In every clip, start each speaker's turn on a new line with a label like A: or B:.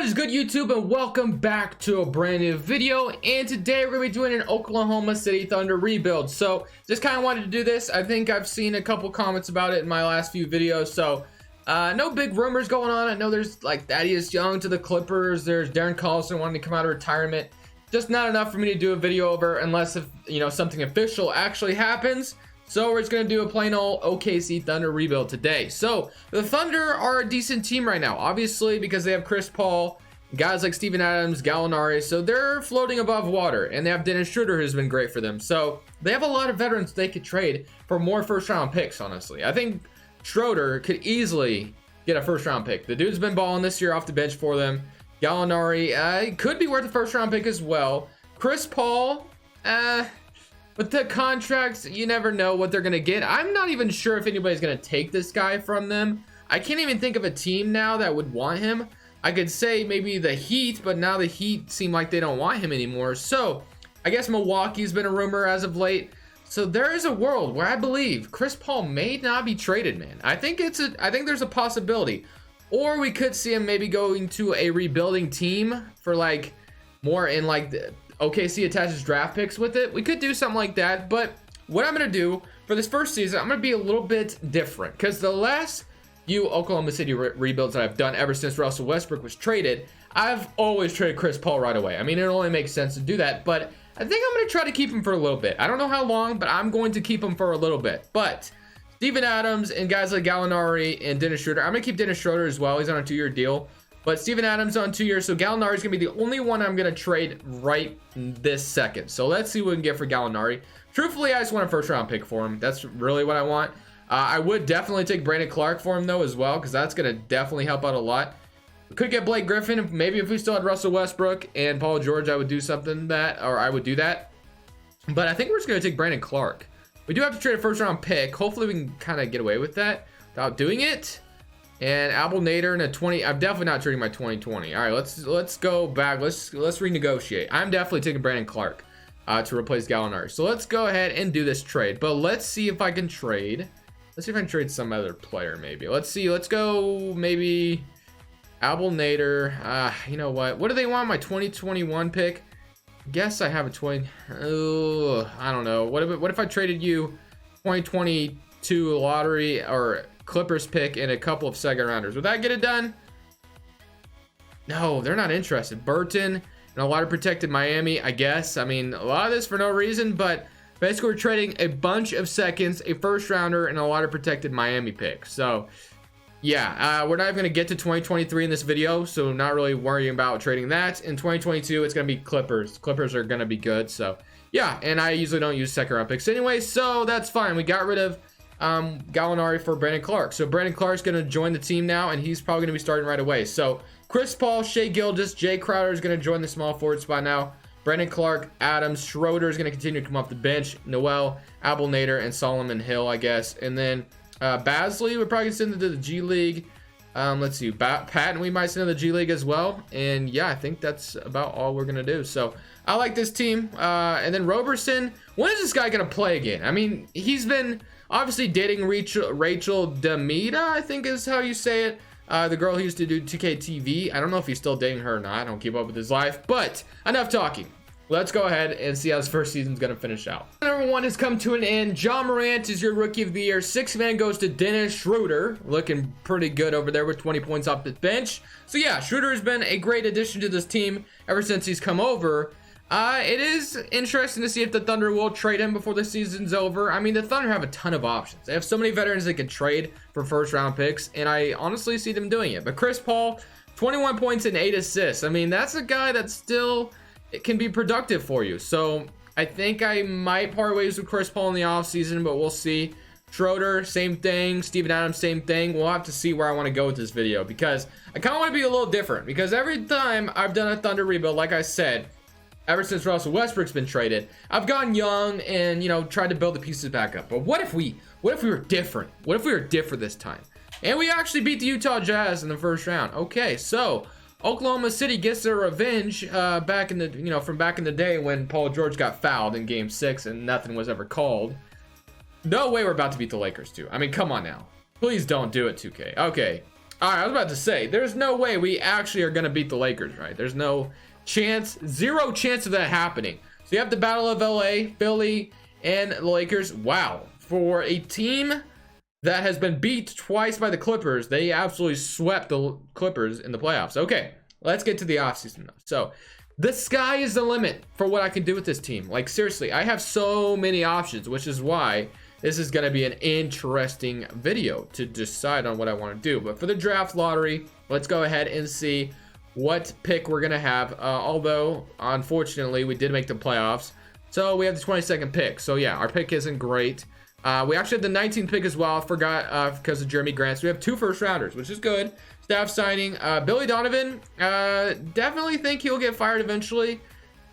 A: What is good, YouTube, and welcome back to a brand new video. And today we're gonna be doing an Oklahoma City Thunder rebuild. So just kind of wanted to do this. I think I've seen a couple comments about it in my last few videos, so no big rumors going on. I know there's like Thaddeus Young to the Clippers, there's Darren Collison wanting to come out of retirement. Just not enough for me to do a video over unless if something official actually happens. So we're just going to do a plain old OKC Thunder rebuild today. So the Thunder are a decent team right now, obviously, because they have Chris Paul, guys like Steven Adams, Gallinari. So they're floating above water, and they have Dennis Schroeder, who's been great for them. So they have a lot of veterans they could trade for more first-round picks, honestly. I think Schroeder could easily get a first-round pick. The dude's been balling this year off the bench for them. Gallinari could be worth a first-round pick as well. Chris Paul, with the contracts, you never know what they're going to get. I'm not even sure if anybody's going to take this guy from them. I can't even think of a team now that would want him. I could say maybe the Heat, but now the Heat seem like they don't want him anymore. So I guess Milwaukee's been a rumor as of late. So there is a world where I believe Chris Paul may not be traded, man. I think there's a possibility. Or we could see him maybe going to a rebuilding team for like more in like the OKC attaches draft picks with it. We could do something like that, but what I'm going to do for this first season, I'm going to be a little bit different, because the last few Oklahoma City rebuilds that I've done ever since Russell Westbrook was traded, I've always traded Chris Paul right away. I mean, it only makes sense to do that, but I think I'm going to try to keep him for a little bit. I don't know how long, but I'm going to keep him for a little bit. But Steven Adams and guys like Gallinari and Dennis Schroeder, I'm going to keep Dennis Schroeder as well. He's on a 2-year deal. But Steven Adams on 2 years, so Gallinari is going to be the only one I'm going to trade right this second. So let's see what we can get for Gallinari. Truthfully, I just want a first-round pick for him. That's really what I want. I would definitely take Brandon Clark for him, though, as well, because that's going to definitely help out a lot. We could get Blake Griffin. Maybe if we still had Russell Westbrook and Paul George, I would do something I would do that. But I think we're just going to take Brandon Clark. We do have to trade a first-round pick. Hopefully, we can kind of get away with that without doing it. And Abel Nader in a 20. I'm definitely not trading my 2020. All right, let's go back. Let's renegotiate. I'm definitely taking Brandon Clark to replace Gallinari. So let's go ahead and do this trade. But let's see if I can trade. Let's see if I can trade some other player maybe. Let's see. Let's go maybe Abel Nader. You know what? What do they want? My 2021 pick? Guess I have a 20. Oh, I don't know. What if I traded you 2022 lottery or Clippers pick and a couple of second rounders? Would that get it done? No, they're not interested. Burton and a lot of protected Miami, I guess. I mean, a lot of this for no reason, but basically we're trading a bunch of seconds, a first rounder, and a lot of protected Miami picks. So yeah, we're not even going to get to 2023 in this video, so not really worrying about trading that. In 2022, it's going to be Clippers. Clippers are going to be good, so yeah. And I usually don't use second round picks anyway, so that's fine. We got rid of Gallinari for Brandon Clark. So Brandon Clark's going to join the team now, and he's probably going to be starting right away. So Chris Paul, Shai Gilgeous, Jay Crowder is going to join the small forward spot now. Brandon Clark, Adams, Schroeder is going to continue to come off the bench. Noel, Abel Nader, and Solomon Hill, I guess. And then Basley, we're probably send to the G League. Let's see, Patton, we might send to the G League as well. And yeah, I think that's about all we're going to do. So I like this team. And then Roberson, when is this guy going to play again? I mean, he's been obviously dating Rachel Demita, I think is how you say it. The girl who used to do 2K TV. I don't know if he's still dating her or not. I don't keep up with his life. But enough talking. Let's go ahead and see how his first season's going to finish out. Number 1 has come to an end. Ja Morant is your Rookie of the Year. 6th man goes to Dennis Schroeder. Looking pretty good over there with 20 points off the bench. So yeah, Schroeder has been a great addition to this team ever since he's come over. It is interesting to see if the Thunder will trade him before the season's over. I mean, the Thunder have a ton of options. They have so many veterans they can trade for first round picks, and I honestly see them doing it. But Chris Paul, 21 points and 8 assists. I mean, that's a guy that still it can be productive for you. So I think I might part ways with Chris Paul in the offseason, but we'll see. Schroeder, same thing. Steven Adams, same thing. We'll have to see where I want to go with this video, because I kind of want to be a little different, because every time I've done a Thunder rebuild, like I said, ever since Russell Westbrook's been traded, I've gone young and, tried to build the pieces back up. But what if we were different? What if we were different this time? And we actually beat the Utah Jazz in the first round. Okay, so Oklahoma City gets their revenge back in the, from back in the day when Paul George got fouled in Game 6 and nothing was ever called. No way we're about to beat the Lakers too. I mean, come on now. Please don't do it, 2K. Okay. All right, I was about to say, there's no way we actually are going to beat the Lakers, right? There's no chance, zero chance of that happening. So you have the Battle of LA, Philly, and the Lakers. Wow. For a team that has been beat twice by the Clippers, they absolutely swept the Clippers in the playoffs. Okay, let's get to the offseason, though. So the sky is the limit for what I can do with this team. Like, seriously, I have so many options, which is why this is going to be an interesting video to decide on what I want to do. But for the draft lottery, let's go ahead and see what pick we're going to have. Although, unfortunately, we did make the playoffs. So we have the 22nd pick. So, yeah, our pick isn't great. We actually have the 19th pick as well. I forgot because of Jeremy Grant. So we have 2 first-rounders, which is good. Staff signing. Billy Donovan, definitely think he'll get fired eventually.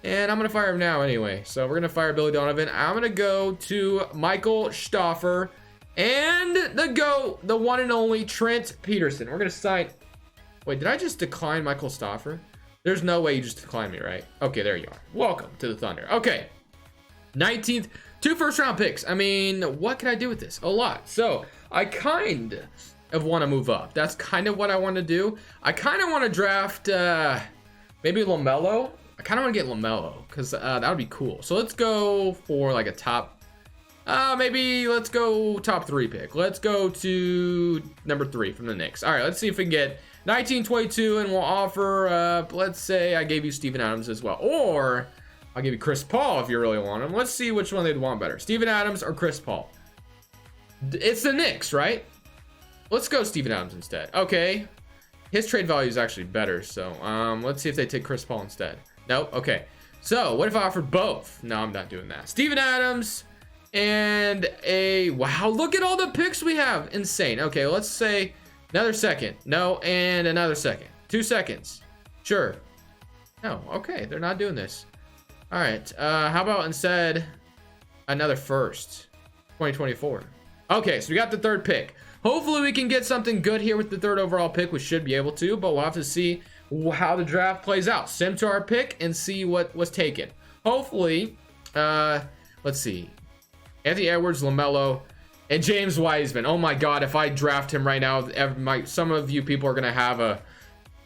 A: And I'm going to fire him now anyway. So we're going to fire Billy Donovan. I'm going to go to Michael Stoffer. And the one and only Trent Peterson. We're going to sign... Wait, did I just decline Michael Stoffer? There's no way you just declined me, right? Okay, there you are. Welcome to the Thunder. Okay. 19th. 2 first-round picks. I mean, what can I do with this? A lot. So I kind of want to move up. That's kind of what I want to do. I kind of want to draft maybe LaMelo. I kind of want to get LaMelo because that would be cool. So let's go for like a top, maybe let's go top 3 pick. Let's go to number 3 from the Knicks. All right, let's see if we can get 1922 and we'll offer, let's say I gave you Steven Adams as well. Or I'll give you Chris Paul if you really want him. Let's see which one they'd want better. Steven Adams or Chris Paul? It's the Knicks, right? Let's go Steven Adams instead. Okay. His trade value is actually better. So let's see if they take Chris Paul instead. Nope. Okay. So what if I offered both? No, I'm not doing that. Steven Adams and wow, look at all the picks we have. Insane. Okay, let's say another second. No, and another second. 2 seconds. Sure. No. Okay, they're not doing this. All right. How about instead another first? 2024. Okay, so we got the 3rd pick. Hopefully we can get something good here with the 3rd overall pick. We should be able to, but we'll have to see how the draft plays out. Sim to our pick and see what was taken. Hopefully, let's see. Anthony Edwards, LaMelo, and James Wiseman. Oh my God, if I draft him right now, some of you people are going to have a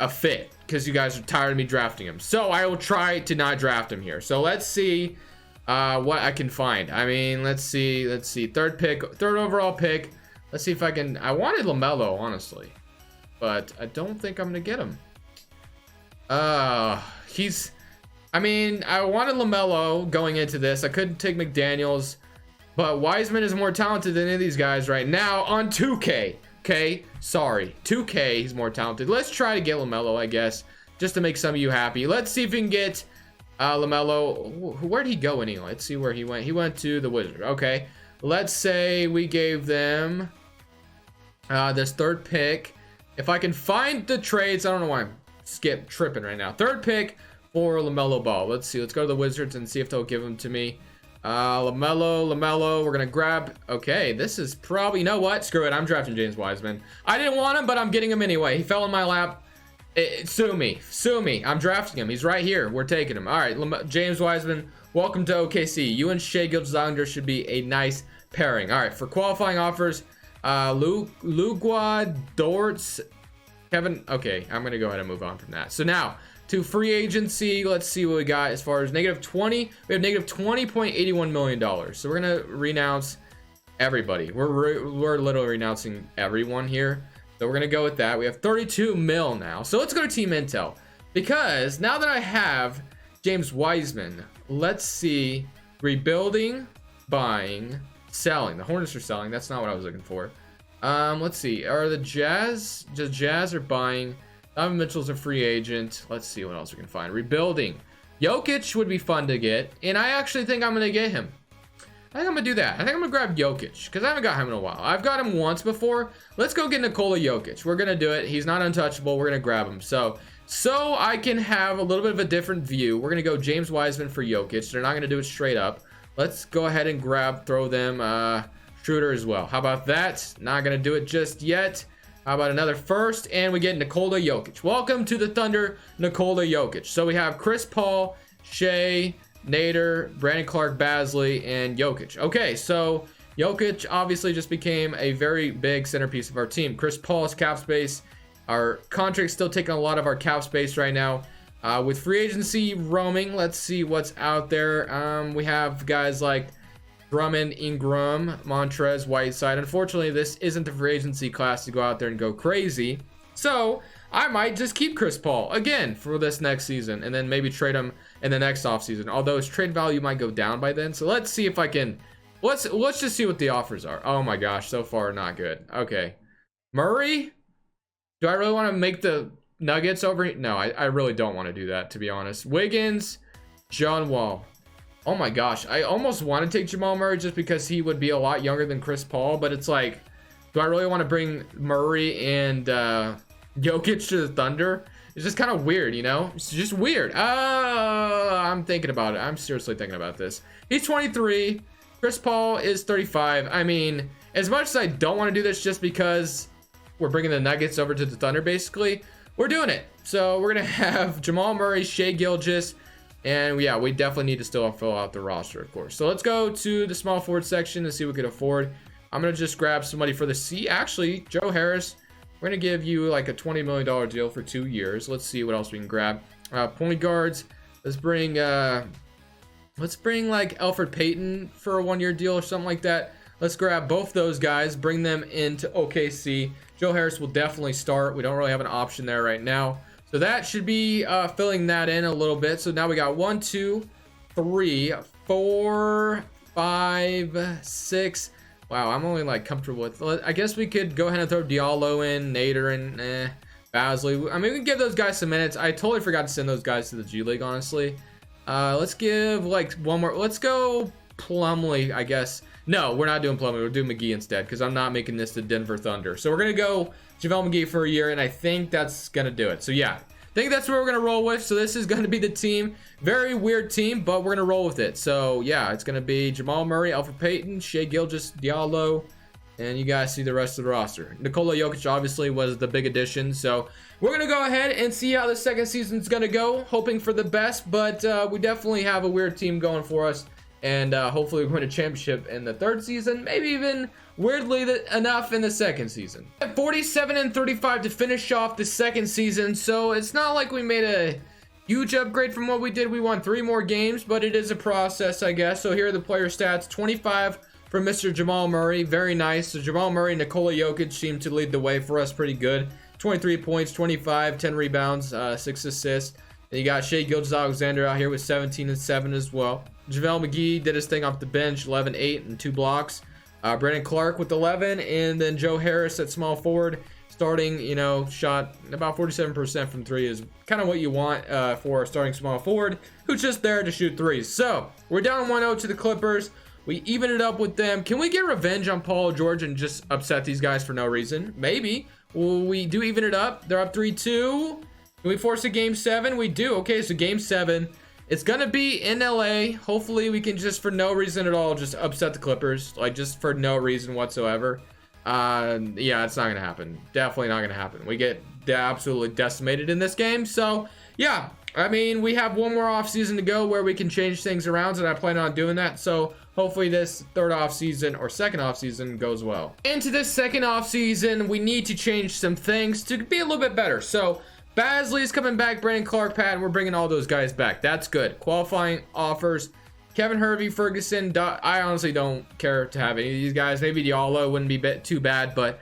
A: fit because you guys are tired of me drafting him. So I will try to not draft him here. So let's see what I can find. I mean, let's see. 3rd pick, 3rd overall pick. Let's see if I can. I wanted LaMelo, honestly, but I don't think I'm going to get him. I mean, I wanted LaMelo going into this. I couldn't take McDaniels, but Wiseman is more talented than any of these guys right now on 2K. Okay, sorry, 2K, he's more talented. Let's try to get LaMelo, I guess, just to make some of you happy. Let's see if we can get LaMelo. Where'd he go anyway? Let's see where he went. He went to the Wizards. Okay, let's say we gave them this 3rd pick. If I can find the trades, I don't know why I'm tripping right now. 3rd pick for LaMelo Ball. Let's see. Let's go to the Wizards and see if they'll give him to me. LaMelo. We're gonna grab. Okay, this is probably. You know what? Screw it. I'm drafting James Wiseman. I didn't want him, but I'm getting him anyway. He fell in my lap. Sue me. I'm drafting him. He's right here. We're taking him. All right, James Wiseman. Welcome to OKC. You and Shai Gilgeous-Alexander should be a nice pairing. All right, for qualifying offers, Lugua Dortz. Kevin, okay, I'm going to go ahead and move on from that. So now, to free agency, let's see what we got as far as -20. We have -$20.81 million. So we're going to renounce everybody. We're literally renouncing everyone here. So we're going to go with that. We have 32 mil now. So let's go to Team Intel. Because now that I have James Wiseman, let's see. Rebuilding, buying, selling. The Hornets are selling. That's not what I was looking for. Let's see. Are the Jazz are buying? Donovan Mitchell's a free agent. Let's see what else we can find. Rebuilding. Jokic would be fun to get, and I actually think I'm gonna get him. I think I'm gonna do that. I think I'm gonna grab Jokic because I haven't got him in a while. I've got him once before. Let's go get Nikola Jokic. We're gonna do it. He's not untouchable. We're gonna grab him. So I can have a little bit of a different view. We're gonna go James Wiseman for Jokic. They're not gonna do it straight up. Let's go ahead and throw them Schroeder as well. How about that? Not gonna do it just yet. How about another first? And we get Nikola Jokic. Welcome to the Thunder, Nikola Jokic. So we have Chris Paul, Shai, Nader, Brandon Clark, Basley, and Jokic. Okay, so Jokic obviously just became a very big centerpiece of our team. Chris Paul's cap space Our contract's still taking a lot of our cap space right now. With free agency roaming, let's see what's out there. We have guys like Drummond, Ingram, Montrez, Whiteside. Unfortunately, this isn't the free agency class to go out there and go crazy. So I might just keep Chris Paul again for this next season and then maybe trade him in the next offseason. Although his trade value might go down by then. So let's see if I can. Let's just see what the offers are. Oh my gosh, so far not good. Okay. Murray? Do I really want to make the Nuggets over? No, I really don't want to do that, to be honest. Wiggins, John Wall. Oh my gosh, I almost want to take Jamal Murray just because he would be a lot younger than Chris Paul, but it's like, do I really want to bring Murray and Jokic to the Thunder? It's just kind of weird, you know? It's just weird. I'm thinking about it. I'm seriously thinking about this. He's 23. Chris Paul is 35. I mean, as much as I don't want to do this just because we're bringing the Nuggets over to the Thunder, basically, we're doing it. So we're going to have Jamal Murray, Shai Gilgeous, and yeah, we definitely need to still fill out the roster, of course. So let's go to the small forward section and see what we can afford. I'm going to just grab somebody for the C. Actually, Joe Harris, we're going to give you like a $20 million deal for 2 years. Let's see what else we can grab. Point guards, let's bring like Elfrid Payton for a 1-year deal or something like that. Let's grab both those guys, bring them into OKC. Joe Harris will definitely start. We don't really have an option there right now. So that should be filling that in a little bit. So now we got 1, 2, 3, 4, 5, 6. Wow, I'm only like comfortable with. I guess we could go ahead and throw Diallo in, Nader, and Basley. I mean, we can give those guys some minutes. I totally forgot to send those guys to the G League, honestly. Let's give like one more. Let's go Plumlee, I guess. No, we're not doing Plumlee. We're doing McGee instead because I'm not making this the Denver Thunder. So we're going to go JaVale McGee for a year, and I think that's going to do it. So yeah, I think that's what we're going to roll with. So this is going to be the team. Very weird team, but we're going to roll with it. So yeah, it's going to be Jamal Murray, Elfrid Payton, Shai Gilgeous, Diallo, and you guys see the rest of the roster. Nikola Jokic obviously was the big addition. So we're going to go ahead and see how the second season's going to go, hoping for the best, but we definitely have a weird team going for us. And hopefully we win a championship in the third season, maybe even weirdly enough in the second season. 47-35 to finish off the second season, so it's not like we made a huge upgrade from what we did. We won 3 more games, but it is a process, I guess. So here are the player stats. 25 from Mr. Jamal Murray, very nice. So Jamal Murray and Nikola Jokic seem to lead the way for us pretty good. 23 points, 25, 10 rebounds, 6 assists. And you got Shai Gilgeous-Alexander out here with 17 and 7 as well. JaVale McGee did his thing off the bench, 11, 8, and 2 blocks. Brandon Clark with 11, and then Joe Harris at small forward, starting, you know, shot about 47% from 3 is kind of what you want for a starting small forward who's just there to shoot threes. So we're down 1-0 to the Clippers. We even it up with them. Can we get revenge on Paul George and just upset these guys for no reason? Maybe. Will we do even it up? They're up 3-2. Can we force a game 7? We do. Okay, so game 7. It's going to be in LA. Hopefully we can just for no reason at all just upset the Clippers. Like just for no reason whatsoever. Yeah, it's not going to happen. Definitely not going to happen. We get absolutely decimated in this game. So, yeah. I mean, we have one more offseason to go where we can change things around, and I plan on doing that. So, hopefully this third offseason or second offseason goes well. Into this second offseason, we need to change some things to be a little bit better. So, Basley's coming back, Brandon Clark, Patton, we're bringing all those guys back. That's good. Qualifying offers. Kevin Hervey, Ferguson, I honestly don't care to have any of these guys. Maybe Diallo wouldn't be too bad, but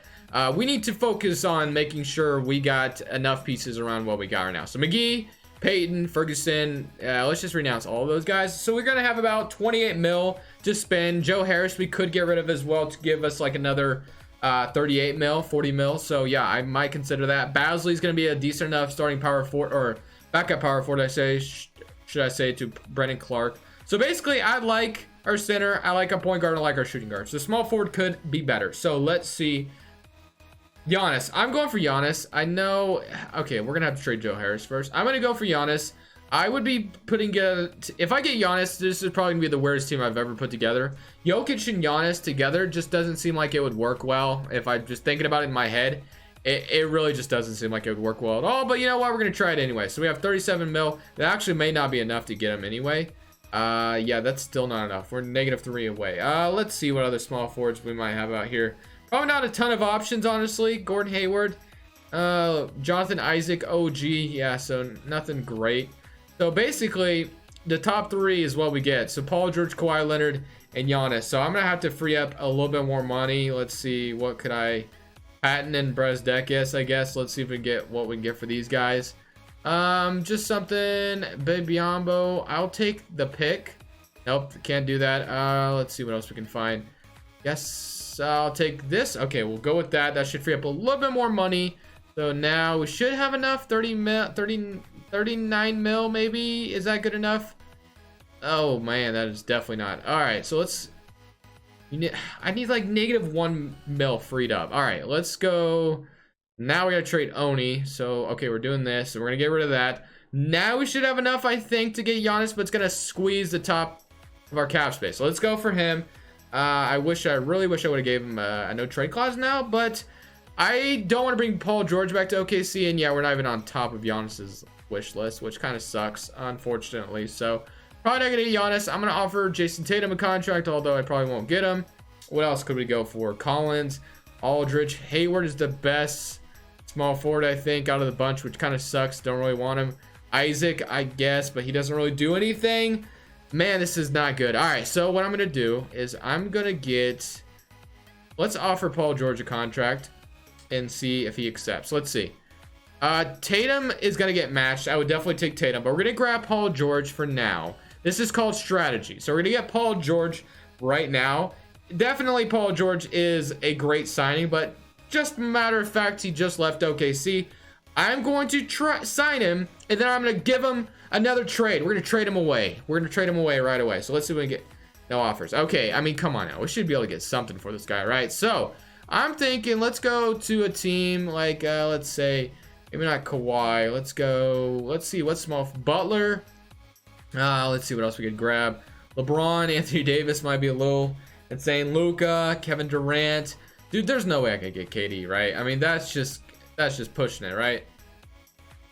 A: we need to focus on making sure we got enough pieces around what we got right now. So McGee, Payton, Ferguson, let's just renounce all of those guys. So we're going to have about 28 mil to spend. Joe Harris we could get rid of as well to give us like another 38 mil, 40 mil. So yeah, I might consider that. Basley's going to be a decent enough starting power forward or backup power forward, should I say, to Brandon Clark. So basically, I like our center, I like our point guard, I like our shooting guard. So small forward could be better. So let's see. Giannis. I'm going for Giannis. I know. Okay, we're going to have to trade Joe Harris first. I'm going to go for Giannis. I would be putting if I get Giannis, this is probably going to be the weirdest team I've ever put together. Jokic and Giannis together just doesn't seem like it would work well. If I'm just thinking about it in my head, it really just doesn't seem like it would work well at all. But you know what? We're going to try it anyway. So we have 37 mil. That actually may not be enough to get him anyway. Yeah, that's still not enough. We're -3 away. Let's see what other small forwards we might have out here. Probably not a ton of options, honestly. Gordon Hayward. Jonathan Isaac, OG. Yeah, so nothing great. So basically, the top 3 is what we get. So Paul George, Kawhi Leonard, and Giannis. So I'm gonna have to free up a little bit more money. Let's see, what could I... Patton and Brezdeikis, I guess. Let's see if we can get what we can get for these guys. Just something. Biombo. I'll take the pick. Nope, can't do that. Let's see what else we can find. Yes, I'll take this. Okay, we'll go with that. That should free up a little bit more money. So now we should have enough. 39 mil, maybe. Is that good enough? Oh man, that is definitely not. All right, so let's... I need like -1 mil freed up. All right, let's go. Now we gotta trade Oni. So okay, we're doing this, so we're gonna get rid of that. Now we should have enough, I think, to get Giannis, but it's gonna squeeze the top of our cap space. So let's go for him. I really wish I would have gave him a no trade clause now, but I don't want to bring Paul George back to OKC, and yeah, we're not even on top of Giannis's wish list, which kind of sucks, unfortunately. So probably not gonna get Giannis. I'm gonna offer Jason Tatum a contract, although I probably won't get him. What else could we go for? Collins, Aldridge, Hayward is the best small forward, I think, out of the bunch, which kind of sucks. Don't really want him. Isaac, I guess, but he doesn't really do anything. Man, this is not good. All right, so what I'm gonna do is I'm gonna get... Let's offer Paul George a contract and see if he accepts. Let's see. Tatum is gonna get matched. I would definitely take Tatum, but we're gonna grab Paul George for now. This is called strategy. So we're gonna get Paul George right now. Definitely Paul George is a great signing, but just matter of fact, he just left OKC. I'm going to sign him, and then I'm going to give him another trade. We're going to trade him away. We're going to trade him away right away. So let's see if we can get no offers. Okay, I mean, come on now. We should be able to get something for this guy, right? So I'm thinking let's go to a team like, let's say, maybe not Kawhi. Let's go, let's see, what's small? Butler. Let's see what else we could grab. LeBron, Anthony Davis might be a little insane. Luka, Kevin Durant. Dude, there's no way I could get KD, right? I mean, that's just pushing it, right?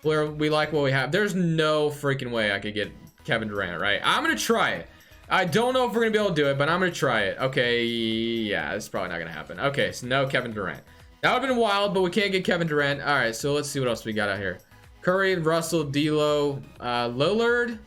A: Where we like what we have. There's no freaking way I could get Kevin Durant, right? I'm gonna try it. I don't know if we're gonna be able to do it, but I'm gonna try it. Okay, yeah, it's probably not gonna happen. Okay, so no Kevin Durant. That would've been wild, but we can't get Kevin Durant. All right, so let's see what else we got out here. Curry, Russell, D'Lo, Lillard.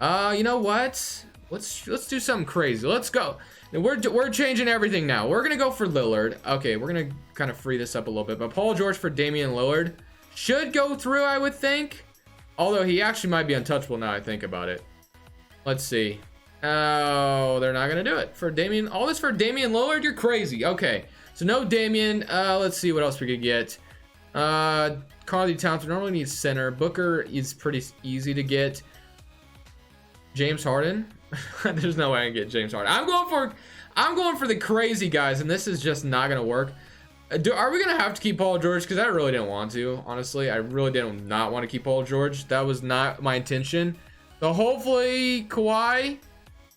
A: You know what? Let's do something crazy. Let's go. We're changing everything now. We're gonna go for Lillard. Okay, we're gonna kind of free this up a little bit, but Paul George for Damian Lillard should go through, I would think. Although he actually might be untouchable now I think about it. Let's see. Oh, they're not gonna do it for Damian. All this for Damian Lillard? You're crazy. Okay, so no Damian. Let's see what else we could get. Carly Towns. We normally need center. Booker is pretty easy to get. James Harden. There's no way I can get James Harden. I'm going for the crazy guys, and this is just not gonna work. Are we gonna have to keep Paul George? Because I really didn't want to. Honestly, I really did not want to keep Paul George. That was not my intention. So hopefully Kawhi.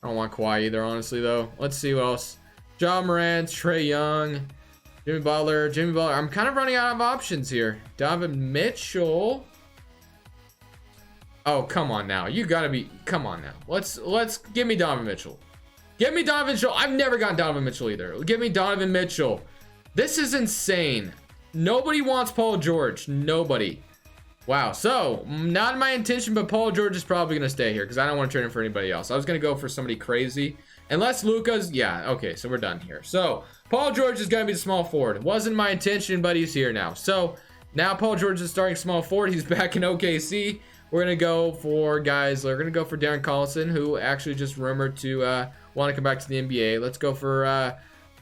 A: I don't want Kawhi either, honestly, though. Let's see what else. John Morant, Trae Young, Jimmy Butler. I'm kind of running out of options here. Donovan Mitchell. Oh, come on now. You gotta be, come on now. Let's give me Donovan Mitchell. Give me Donovan Mitchell. I've never gotten Donovan Mitchell either. Give me Donovan Mitchell. This is insane. Nobody wants Paul George. Nobody. Wow. So, not my intention, but Paul George is probably gonna stay here because I don't want to trade him for anybody else. I was gonna go for somebody crazy. Unless Luka's, yeah, okay, so we're done here. So, Paul George is gonna be the small forward. It wasn't my intention, but he's here now. So, now Paul George is starting small forward. He's back in OKC. We're gonna go for guys. We're gonna go for Darren Collison, who actually just rumored to want to come back to the NBA. Let's go for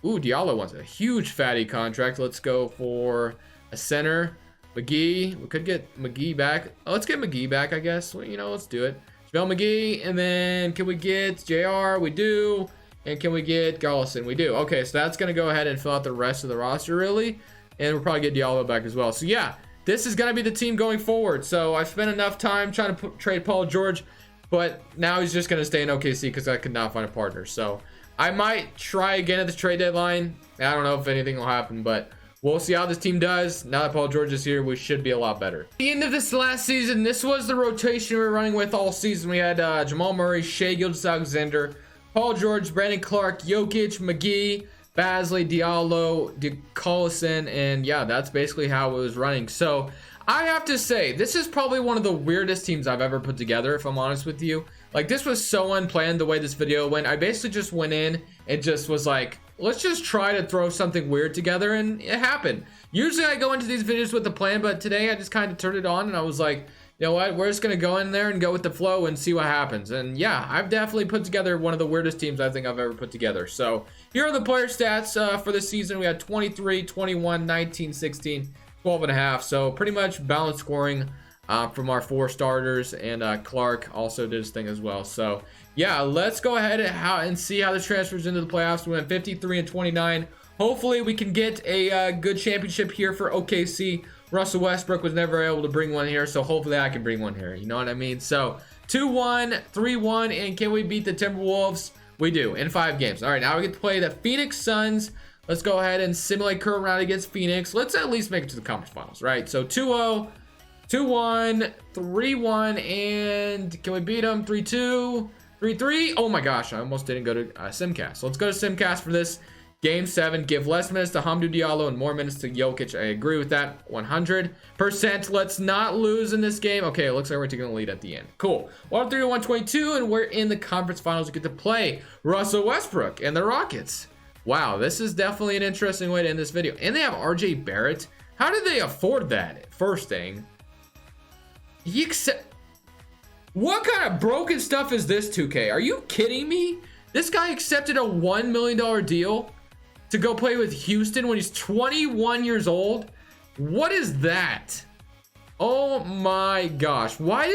A: Diallo wants a huge fatty contract. Let's go for a center. McGee. We could get McGee back. Oh, let's get McGee back, I guess. Well, you know, let's do it. Spell McGee, and then can we get JR? We do. And can we get Collison? We do. Okay, so that's gonna go ahead and fill out the rest of the roster, really. And we'll probably get Diallo back as well. So yeah. This is going to be the team going forward. So I've spent enough time trying to trade Paul George, but now he's just going to stay in OKC because I could not find a partner. So I might try again at the trade deadline. I don't know if anything will happen, but we'll see how this team does. Now that Paul George is here, we should be a lot better. At the end of this last season, this was the rotation we were running with all season. We had Jamal Murray, Shai Gilgeous-Alexander, Paul George, Brandon Clark, Jokic, McGee, Basley, Diallo, Collison, and yeah, that's basically how it was running. So I have to say, this is probably one of the weirdest teams I've ever put together, if I'm honest with you. Like, this was so unplanned the way this video went. I basically just went in and just was like, let's just try to throw something weird together, and it happened. Usually I go into these videos with a plan, but today I just kind of turned it on and I was like, you know what, we're just gonna go in there and go with the flow and see what happens. And yeah, I've definitely put together one of the weirdest teams I think I've ever put together. So here are the player stats for this season. We had 23, 21, 19, 16, 12 and a half. So pretty much balanced scoring from our 4 starters, and Clark also did his thing as well. So yeah, let's go ahead and see how this transfers into the playoffs. We went 53 and 29. Hopefully we can get a good championship here for OKC. Russell Westbrook was never able to bring one here, so hopefully I can bring one here. You know what I mean? So 2-1, 3-1, and can we beat the Timberwolves? We do in 5 games. All right, now we get to play the Phoenix Suns. Let's go ahead and simulate current round against Phoenix. Let's at least make it to the conference finals, right? So 2-0, 2-1, 3-1, and can we beat them? 3-2, 3-3. Oh my gosh, I almost didn't go to Simcast. So let's go to Simcast for this. Game 7, give less minutes to Hamdou Diallo and more minutes to Jokic. I agree with that 100%. Let's not lose in this game. Okay, it looks like we're taking the lead at the end. Cool. 103-122, and we're in the conference finals. We get to play Russell Westbrook and the Rockets. Wow, this is definitely an interesting way to end this video. And they have RJ Barrett. How did they afford that? First thing. What kind of broken stuff is this, 2K? Are you kidding me? This guy accepted a $1 million deal to go play with Houston when he's 21 years old. What is that? Oh my gosh. Why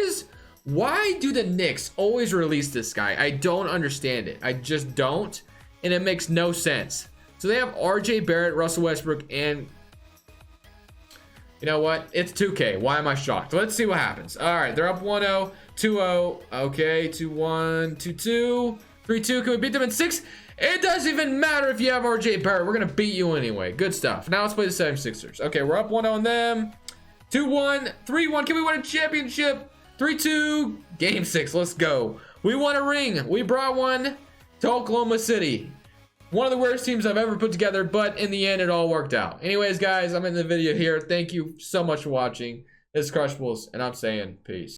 A: do the Knicks always release this guy? I don't understand it. I just don't. And it makes no sense. So they have RJ Barrett, Russell Westbrook, and you know what? It's 2K. Why am I shocked? Let's see what happens. All right, they're up 1-0, 2-0. Okay, 2-1, 2-2, 3-2. Can we beat them in 6? It doesn't even matter if you have RJ Barrett. We're going to beat you anyway. Good stuff. Now let's play the 76ers. Okay, we're up 1-0 on them. 2-1, 3-1. Can we win a championship? 3-2. Game 6. Let's go. We won a ring. We brought one to Oklahoma City. One of the worst teams I've ever put together, but in the end, it all worked out. Anyways, guys, I'm in the video here. Thank you so much for watching. This is Crushables, and I'm saying peace.